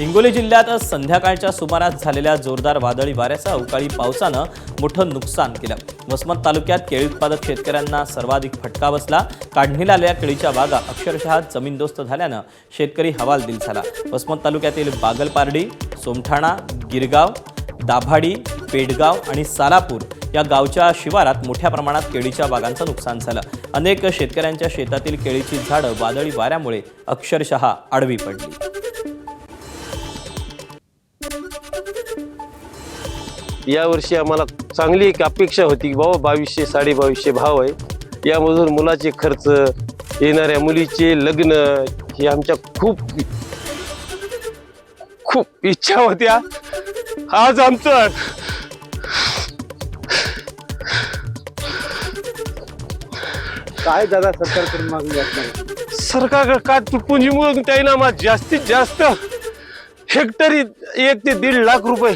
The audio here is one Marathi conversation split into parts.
हिंगोली जिल्ह्यात संध्याकाळच्या सुमारास झालेल्या जोरदार वादळी वाऱ्यासह अवकाळी पावसानं मोठं नुकसान केलं। वसमत तालुक्यात केळी उत्पादक शेतकऱ्यांना सर्वाधिक फटका बसला। काढणीला आलेल्या केळीच्या बागा अक्षरशः जमीनदोस्त झाल्यानं शेतकरी हवालदिल झाला। वसमत तालुक्यातील बागलपारडी, सोमठाणा, गिरगाव, दाभाडी, पेडगाव आणि सालापूर या गावच्या शिवारात मोठ्या प्रमाणात केळीच्या बागांचं नुकसान झालं। अनेक शेतकऱ्यांच्या शेतातील केळीची झाडं वादळी वाऱ्यामुळे अक्षरशः आडवी पडली। या वर्षी आम्हाला चांगली एक अपेक्षा होती की बाबा 2200 2250 भाव आहे। यामधून मुलाचे खर्च, येणाऱ्या मुलीचे लग्न हे आमच्या खूप इच्छा होत्या। आज आमचं काय दादा सरकारकडून मागणी असणार? सरकारकडे काय तुटपुंजी म्हणून त्याईना मग जास्तीत जास्त हेक्टरी 1 ते 1.5 लाख रुपये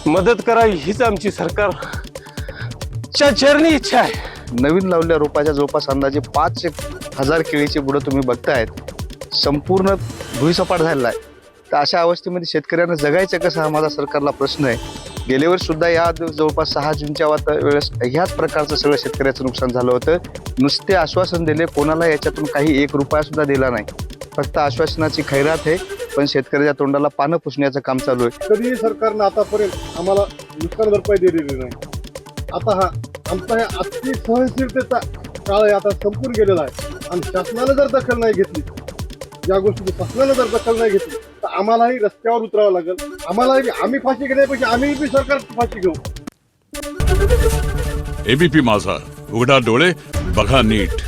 मदत करावी हीच आमची सरकारच्या चरणी इच्छा आहे। नवीन लावलेल्या रोपाच्या जवळपास अंदाजे 5,000 केळीचे बुडं तुम्ही बघतायत, संपूर्ण भुईसपाट झालेला आहे। तर अशा अवस्थेमध्ये शेतकऱ्यांना जगायचं कसं हा माझा सरकारला प्रश्न आहे। गेल्या वर्षी सुद्धा या जवळपास 6 जूनच्या वेळेस ह्याच प्रकारचं सगळं शेतकऱ्याचं नुकसान झालं होतं। नुसते आश्वासन दिले, कोणाला याच्यातून काही 1 रुपया सुद्धा दिला नाही, फक्त आश्वासनाची खैरात आहे, पण शेतकऱ्याच्या तोंडाला पानं पुसण्याचं काम चालू आहे। कधीही सरकारनं आतापर्यंत आम्हाला नुकसान भरपाई दिलेली नाही। आता आमचा हे अति सहनशीलतेचा काळ आहे, आता संपून गेलेला आहे। आणि शासनानं जर दखल नाही घेतली, या गोष्टीची शासनानं जर दखल नाही घेतली तर आम्हालाही रस्त्यावर उतरावं लागेल। आम्हालाही आम्ही फाशी घेण्यापेक्षा आम्ही बी सरकारची फाशी घेऊ। एबीपी माझा, उघडा डोळे बघा नीट।